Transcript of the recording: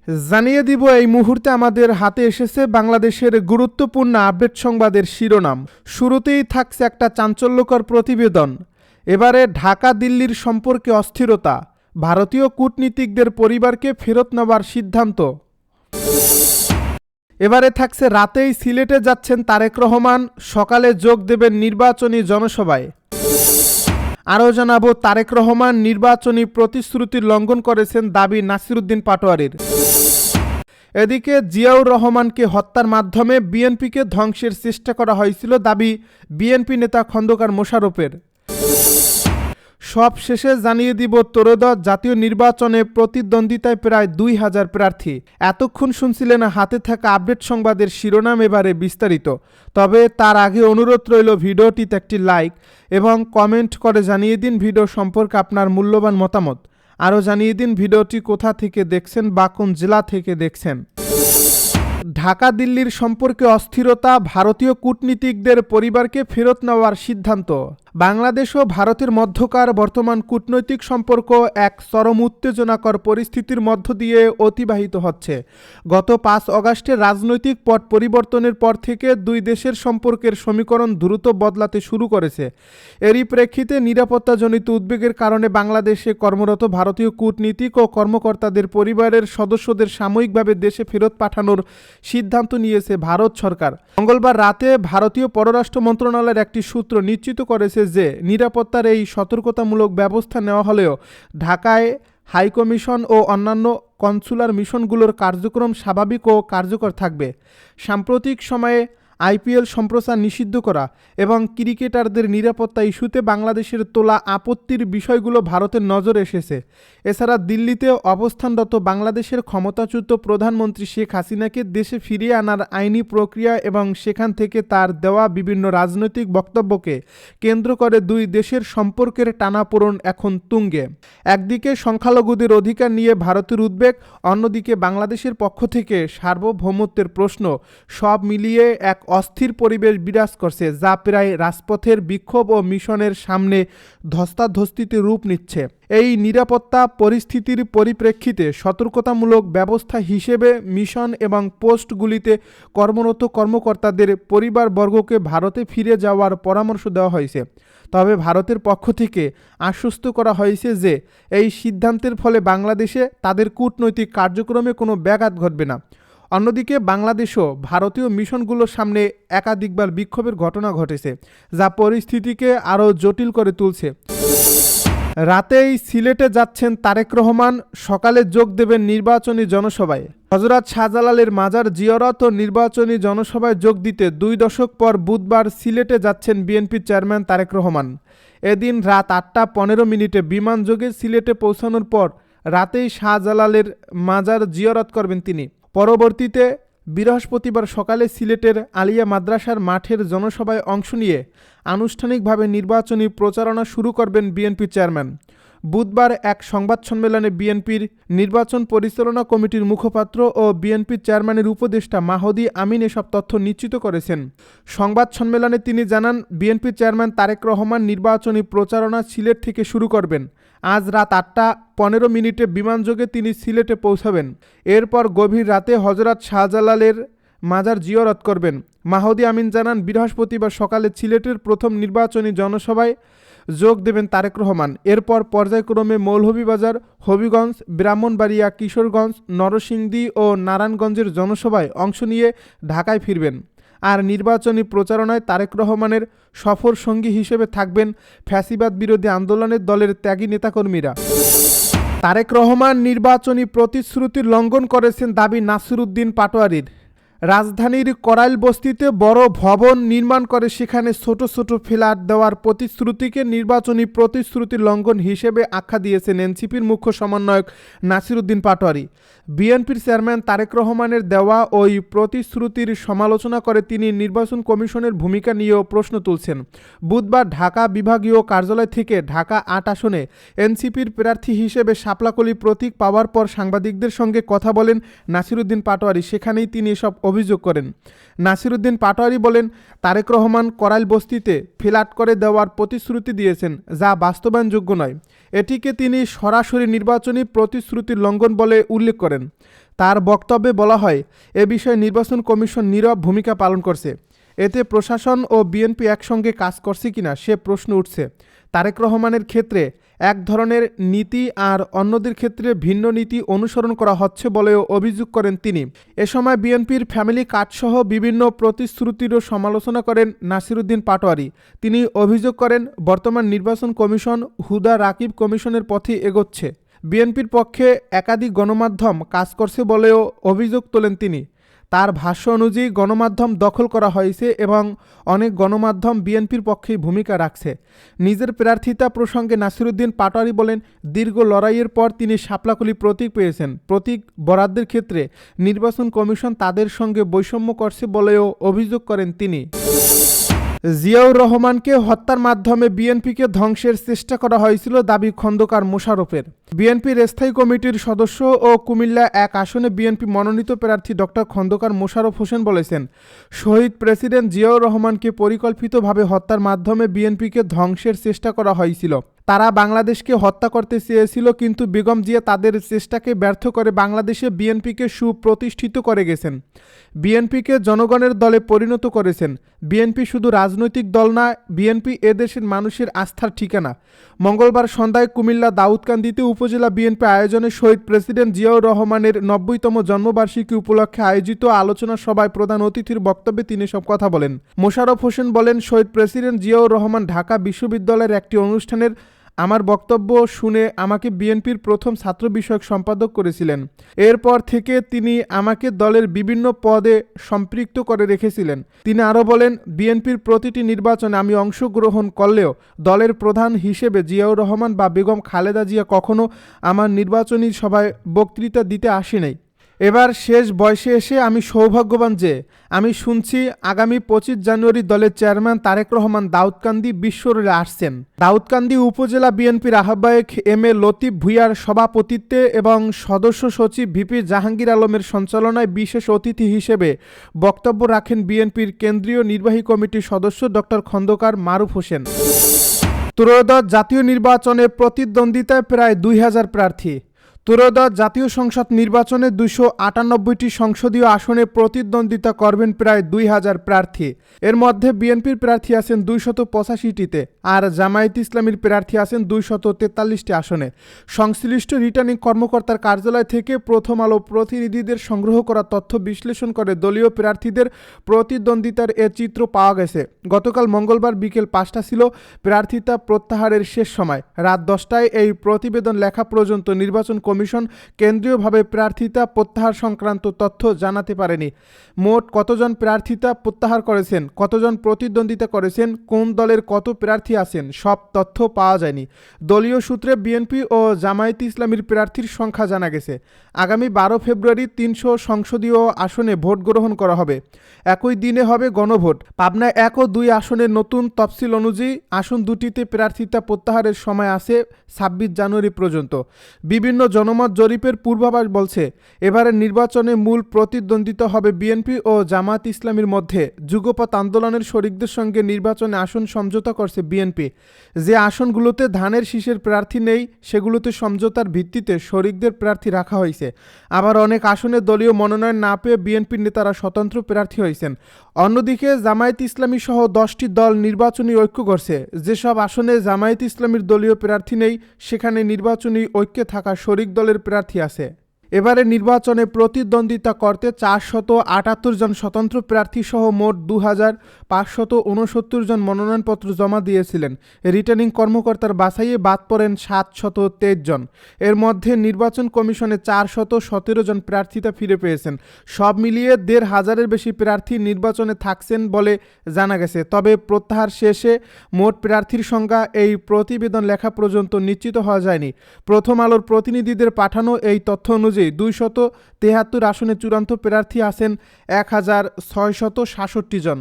জানিয়ে দিব এই মুহূর্তে আমাদের হাতে এসেছে বাংলাদেশের গুরুত্বপূর্ণ আপডেট সংবাদের শিরোনাম। শুরুতেই থাকছে একটা চাঞ্চল্যকর প্রতিবেদন। এবারে ঢাকা দিল্লির সম্পর্কে অস্থিরতা, ভারতীয় কূটনীতিকদের পরিবারকে ফেরত নেওয়ার সিদ্ধান্ত। এবারে থাকছে রাতেই সিলেটে যাচ্ছেন তারেক রহমান, সকালে যোগ দেবেন নির্বাচনী জনসভায়। আরও জানাবো তারেক রহমান নির্বাচনী প্রতিশ্রুতির লঙ্ঘন করেছেন দাবি নাসিরুদ্দিন পাটোয়ারির। এদিকে জিয়াউর রহমানকে হত্যার মাধ্যমে বিএনপিকে ধ্বংসের চেষ্টা করা হয়েছিল দাবি বিএনপি নেতা খন্দকার মোশাররফের। সব শেষে জানিয়ে দিব ত্রয়োদশ জাতীয় নির্বাচনে প্রতিদ্বন্দ্বিতায় প্রায় 2000 প্রার্থী। এতক্ষণ শুনছিলেন হাতে থাকা আপডেট সংবাদের শিরোনাম, এবারে বিস্তারিত। তবে তার আগে অনুরোধ রইল ভিডিওটিতে একটি লাইক এবং কমেন্ট করে জানিয়ে দিন ভিডিও সম্পর্কে আপনার মূল্যবান মতামত। আরও জানিয়ে দিন ভিডিওটি কোথা থেকে দেখছেন বা কোন জেলা থেকে দেখছেন। ঢাকা দিল্লির সম্পর্কে অস্থিরতা, ভারতীয় কূটনীতিকদের পরিবারকে ফেরত নেওয়ার সিদ্ধান্ত। বাংলাদেশ ও ভারতের মধ্যকার বর্তমান কূটনৈতিক সম্পর্ক এক চরম উত্তেজনাকর পরিস্থিতির মধ্য দিয়ে অতিবাহিত হচ্ছে। গত 5 অগাস্টের রাজনৈতিক পট পরিবর্তনের পর থেকে দুই দেশের সম্পর্কের সমীকরণ দ্রুত বদলাতে শুরু করেছে। এরই প্রেক্ষিতে নিরাপত্তাজনিত উদ্বেগের কারণে বাংলাদেশে কর্মরত ভারতীয় কূটনীতিক ও কর্মকর্তাদের পরিবারের সদস্যদের সাময়িকভাবে দেশে ফেরত পাঠানোর সিদ্ধান্ত নিয়েছে ভারত সরকার। মঙ্গলবার রাতে ভারতীয় পররাষ্ট্র মন্ত্রণালয়ের একটি সূত্র নিশ্চিত করেছে যে নিরাপত্তার এই সতর্কতামূলক ব্যবস্থা নেওয়া হলেও ঢাকায় হাইকমিশন ও অন্যান্য কনসুলার মিশনগুলোর কার্যক্রম স্বাভাবিক ও কার্যকর থাকবে। সাম্প্রতিক সময়ে আইপিএল সম্প্রচার নিষিদ্ধ করা এবং ক্রিকেটারদের নিরাপত্তা ইস্যুতে বাংলাদেশের তোলা আপত্তির বিষয়গুলো ভারতের নজরে এসেছে। এছাড়া দিল্লিতে অবস্থানরত বাংলাদেশের ক্ষমতাচ্যুত প্রধানমন্ত্রী শেখ হাসিনাকে দেশে ফিরিয়ে আনার আইনি প্রক্রিয়া এবং সেখান থেকে তার দেওয়া বিভিন্ন রাজনৈতিক বক্তব্যকে কেন্দ্র করে দুই দেশের সম্পর্কের টানাপোড়েন এখন তুঙ্গে। একদিকে সংখ্যালঘুদের অধিকার নিয়ে ভারতের উদ্বেগ, অন্যদিকে বাংলাদেশের পক্ষ থেকে সার্বভৌমত্বের প্রশ্ন, সব মিলিয়ে এক অস্থির পরিবেশ বিরাজ করছে, যা প্রায় রাজপথের বিক্ষোভ ও মিশনের সামনে ধস্তাধস্তিতে রূপ নিচ্ছে। এই নিরাপত্তা পরিস্থিতির পরিপ্রেক্ষিতে সতর্কতামূলক ব্যবস্থা হিসেবে মিশন এবং পোস্টগুলিতে কর্মরত কর্মকর্তাদের পরিবারবর্গকে ভারতে ফিরে যাওয়ার পরামর্শ দেওয়া হয়েছে। তবে ভারতের পক্ষ থেকে আশ্বস্ত করা হয়েছে যে এই সিদ্ধান্তের ফলে বাংলাদেশে তাদের কূটনৈতিক কার্যক্রমে কোনো ব্যাঘাত ঘটবে না। অন্যদিকে বাংলাদেশও ভারতীয় মিশনগুলোর সামনে একাধিকবার বিক্ষোভের ঘটনা ঘটেছে, যা পরিস্থিতিকে আরও জটিল করে তুলছে। রাতেই সিলেটে যাচ্ছেন তারেক রহমান, সকালে যোগ দেবেন নির্বাচনী জনসভায়। হযরত শাহজালালের মাজার জিয়ারত ও নির্বাচনী জনসভায় যোগ দিতে 2 দশক পর বুধবার সিলেটে যাচ্ছেন বিএনপির চেয়ারম্যান তারেক রহমান। এদিন রাত 8টা 15 বিমানযোগে সিলেটে পৌঁছানোর পর রাতেই শাহজালালের মাজার জিয়ারত করবেন তিনি। পরবর্তীতে বৃহস্পতিবার সকালে সিলেটের আলিয়া মাদ্রাসার মাঠের জনসভায় অংশ নিয়ে আনুষ্ঠানিকভাবে নির্বাচনী প্রচারণা শুরু করবেন বিএনপি চেয়ারম্যান। বুধবার এক সংবাদ সম্মেলনে বিএনপির নির্বাচন পরিচালনা কমিটির মুখপাত্র ও বিএনপির চেয়ারম্যানের উপদেষ্টা মাহদি আমিন এসব তথ্য নিশ্চিত করেছেন। সংবাদ সম্মেলনে তিনি জানান, বিএনপির চেয়ারম্যান তারেক রহমান নির্বাচনী প্রচারণা সিলেট থেকে শুরু করবেন। আজ রাত 8টা 15 বিমানযোগে তিনি সিলেটে পৌঁছাবেন। এরপর গভীর রাতে হযরত শাহজালালের মাজার জিয়ারত করবেন। মাহদি আমিন জানান, বৃহস্পতিবার সকালে সিলেটের প্রথম নির্বাচনী জনসভায় যোগ দেবেন তারেক রহমান। এরপর পর্যায়ক্রমে মৌলভীবাজার, হবিগঞ্জ, ব্রাহ্মণবাড়িয়া, কিশোরগঞ্জ, নরসিংদী ও নারায়ণগঞ্জের জনসভায় অংশ নিয়ে ঢাকায় ফিরবেন। আর নির্বাচনী প্রচারণায় তারেক রহমানের সফর সঙ্গী হিসেবে থাকবেন ফ্যাসিবাদ বিরোধী আন্দোলনের দলের ত্যাগী নেতাকর্মীরা। তারেক রহমান নির্বাচনী প্রতিশ্রুতির লঙ্ঘন করেছেন দাবি নাসিরুদ্দিন পাটোয়ারির। রাজধানীর করাইল বস্তিতে বড় ভবন নির্মাণ করে সেখানে ছোট ছোট ফ্ল্যাট দেওয়ার প্রতিশ্রুতিকে নির্বাচনী প্রতিশ্রুতির লঙ্ঘন হিসেবে আখ্যা দিয়েছেন এনসিপির মুখ্য সমন্বয়ক নাসিরুদ্দিন পাটোয়ারি। বিএনপির চেয়ারম্যান তারেক রহমানের দেওয়া ওই প্রতিশ্রুতির সমালোচনা করে তিনি নির্বাচন কমিশনের ভূমিকা নিয়েও প্রশ্ন তুলছেন। বুধবার ঢাকা বিভাগীয় কার্যালয় থেকে ঢাকা 8 আসনে এনসিপির প্রার্থী হিসেবে শাপলাকলি প্রতীক পাওয়ার পর সাংবাদিকদের সঙ্গে কথা বলেন নাসিরুদ্দিন পাটোয়ারি। সেখানেই তিনি এসব অভিযোগ করেন। নাসিরউদ্দিন পাটোয়ারি বলেন, তারেক রহমান করাইল বস্তিতে ফ্ল্যাট করে দেওয়ার প্রতিশ্রুতি দিয়েছেন, যা বাস্তবায়নযোগ্য নয়। এটিকে তিনি সরাসরি নির্বাচনী প্রতিশ্রুতির লঙ্ঘন বলে উল্লেখ করেন। তার বক্তব্যে বলা হয়, এ বিষয়ে নির্বাচন কমিশন নীরব ভূমিকা পালন করছে। এতে প্রশাসন ও বিএনপি একসঙ্গে কাজ করছে কিনা সে প্রশ্ন উঠছে। তারেক রহমানের ক্ষেত্রে এক ধরনের নীতি আর অন্যদের ক্ষেত্রে ভিন্ন নীতি অনুসরণ করা হচ্ছে বলেও অভিযোগ করেন তিনি। এ সময় বিএনপির ফ্যামিলি কার্ডসহ বিভিন্ন প্রতিশ্রুতিরও সমালোচনা করেন নাসিরউদ্দিন পাটোয়ারি। তিনি অভিযোগ করেন, বর্তমান নির্বাচন কমিশন হুদা রাকিব কমিশনের পথে এগোচ্ছে। বিএনপির পক্ষে একাধিক গণমাধ্যম কাজ করছে বলেও অভিযোগ তোলেন তিনি। তার ভাষ্য অনুযায়ী গণমাধ্যম দখল করা হয়েছে এবং অনেক গণমাধ্যম বিএনপির পক্ষেই ভূমিকা রাখছে। নিজের প্রার্থিতা প্রসঙ্গে নাসিরউদ্দিন পাটোয়ারি বলেন, দীর্ঘ লড়াইয়ের পর তিনি শাপলাকলি প্রতীক পেয়েছেন। প্রতীক বরাদ্দের ক্ষেত্রে নির্বাচন কমিশন তাদের সঙ্গে বৈষম্য করছে বলেও অভিযোগ করেন তিনি। জিয়াউর রহমানকে হত্যার মাধ্যমে বিএনপিকে ধ্বংসের চেষ্টা করা হয়েছিল দাবি খন্দকার মোশাররফের। বিএনপির স্থায়ী কমিটির সদস্য ও কুমিল্লা 1 আসনে বিএনপি মনোনীত প্রার্থী ডক্টর খন্দকার মোশাররফ হোসেন বলেছেন, শহীদ প্রেসিডেন্ট জিয়াউর রহমানকে পরিকল্পিতভাবে হত্যার মাধ্যমে বিএনপিকে ধ্বংসের চেষ্টা করা হয়েছিল। তারা বাংলাদেশকে হত্যা করতে চেয়েছিল, কিন্তু বেগম জিয়া তাদের চেষ্টাকে ব্যর্থ করে বাংলাদেশে বিএনপিকে সুপ্রতিষ্ঠিত করে গেছেন। বিএনপিকে জনগণের দলে পরিণত করেছেন। বিএনপি শুধু রাজনৈতিক দল না, বিএনপি এদেশের মানুষের আস্থার ঠিকানা। মঙ্গলবার সন্ধ্যায় কুমিল্লা দাউদকান্দিতে উপজেলা বিএনপি আয়োজনে শহীদ প্রেসিডেন্ট জিয়াউর রহমানের 90তম জন্মবার্ষিকী উপলক্ষে আয়োজিত আলোচনা সভায় প্রধান অতিথির বক্তব্যে তিনি সব কথা বলেন। মোশাররফ হোসেন বলেন, শহীদ প্রেসিডেন্ট জিয়াউর রহমান ঢাকা বিশ্ববিদ্যালয়ের একটি অনুষ্ঠানের আমার বক্তব্য শুনে আমাকে বিএনপির প্রথম ছাত্র বিষয়ক সম্পাদক করেছিলেন। এরপর থেকে তিনি আমাকে দলের বিভিন্ন পদে সম্পৃক্ত করে রেখেছিলেন। তিনি আরও বলেন, বিএনপির প্রতিটি নির্বাচনে আমি অংশগ্রহণ করলেও দলের প্রধান হিসেবে জিয়াউর রহমান বা বেগম খালেদা জিয়া কখনো আমার নির্বাচনী সভায় বক্তৃতা দিতে আসেনি। এবার শেষ বয়সে এসে আমি সৌভাগ্যবান যে আমি শুনছি আগামী 25 জানুয়ারি দলের চেয়ারম্যান তারেক রহমান দাউদকান্দি বিশ্ব রোডে আসছেন। দাউদকান্দি উপজেলা বিএনপির আহ্বায়ক এম এ লতিফ ভূঁইয়ার সভাপতিত্বে এবং সদস্য সচিব ভিপি জাহাঙ্গীর আলমের সঞ্চালনায় বিশেষ অতিথি হিসেবে বক্তব্য রাখেন বিএনপির কেন্দ্রীয় নির্বাহী কমিটির সদস্য ডক্টর খন্দকার মারুফ হোসেন। ত্রয়োদশ জাতীয় নির্বাচনে প্রতিদ্বন্দ্বিতায় প্রায় 2000 প্রার্থী। ত্রয়োদশ জাতীয় সংসদ নির্বাচনে 298টি সংসদীয় আসনে প্রতিদ্বন্দ্বিতা করবেন প্রায় 2000 প্রার্থী। এর মধ্যে বিএনপির প্রার্থী আছেন 285টিতে আর জামায়াত ইসলামীর প্রার্থী আছেন 243টি আসনে। সংশ্লিষ্ট রিটার্নিং কর্মকর্তার কার্যালয় থেকে প্রথম আলো প্রতিনিধিদের সংগ্রহ করা তথ্য বিশ্লেষণ করে দলীয় প্রার্থীদের প্রতিদ্বন্দ্বিতার এ চিত্র পাওয়া গেছে। গতকাল মঙ্গলবার বিকেল 5টা ছিল প্রার্থিতা প্রত্যাহারের শেষ সময়। রাত 10টায় এই প্রতিবেদন লেখা পর্যন্ত নির্বাচন কমিশন কেন্দ্রীয়ভাবে প্রার্থিতা প্রত্যাহার সংক্রান্ত তথ্য জানাতে পারেনি। মোট কতজন প্রার্থিতা প্রত্যাহার করেছেন, কতজন প্রতিদ্বন্দ্বিতা করেছেন, কোন দলের কত প্রার্থী আছেন, সব তথ্য পাওয়া যায়নি। দলীয় সূত্রে বিএনপি ও জামায়াত ইসলামীর প্রার্থীর সংখ্যা জানা গেছে। আগামী 12 ফেব্রুয়ারি 300 সংসদীয় আসনে ভোট গ্রহণ করা হবে। একই দিনে হবে গণভোট। পাবনায় 1 ও 2 আসনের নতুন তফসিল অনুযায়ী আসন দুটিতে প্রার্থিতা প্রত্যাহারের সময় আছে 26 জানুয়ারি পর্যন্ত। বিভিন্ন জনমত জরিপের পূর্বাভাস বলছে, এবারের নির্বাচনে মূল প্রতিদ্বন্দ্বিতা হবে বিএনপি ও জামায়াত ইসলামীর মধ্যে। যুগপৎ আন্দোলনের শরিকদের সঙ্গে নির্বাচনে আসন সমঝোতা করছে বিএনপি। যে আসনগুলোতে ধানের শীষের প্রার্থী নেই সেগুলোতে সমঝোতার ভিত্তিতে শরিকদের প্রার্থী রাখা হয়েছে। আবার অনেক আসনে দলীয় মনোনয়ন না পেয়ে বিএনপির নেতারা স্বতন্ত্র প্রার্থী হয়েছেন। অন্যদিকে জামায়াত ইসলামী সহ 10টি দল নির্বাচনী ঐক্য করছে। যেসব আসনে জামায়াত ইসলামীর দলীয় প্রার্থী নেই সেখানে নির্বাচনী ঐক্যে থাকা শরিক দলের প্রার্থী আছে। এবারে নির্বাচনে প্রতিদ্বন্দ্বিতা করতে 478 জন স্বতন্ত্র প্রার্থী সহ মোট 2569 জন মনোনয়নপত্র জমা দিয়েছিলেন। রিটার্নিং কর্মকর্তার বাছাইয়ে বাদ পড়েন 723 জন। এর মধ্যে নির্বাচন কমিশনে 417 জন প্রার্থিতা ফিরে পেয়েছেন। সব মিলিয়ে 1,500-এর বেশি প্রার্থী নির্বাচনে থাকছেন বলে জানা গেছে। তবে প্রত্যাহার শেষে মোট প্রার্থীর সংখ্যা এই প্রতিবেদন লেখা পর্যন্ত নিশ্চিত হওয়া যায়নি। প্রথম আলোর প্রতিনিধিদের পাঠানো এই তথ্য অনুযায়ী 273 আসনে চূড়ান্ত প্রার্থী আছেন 1667 জন।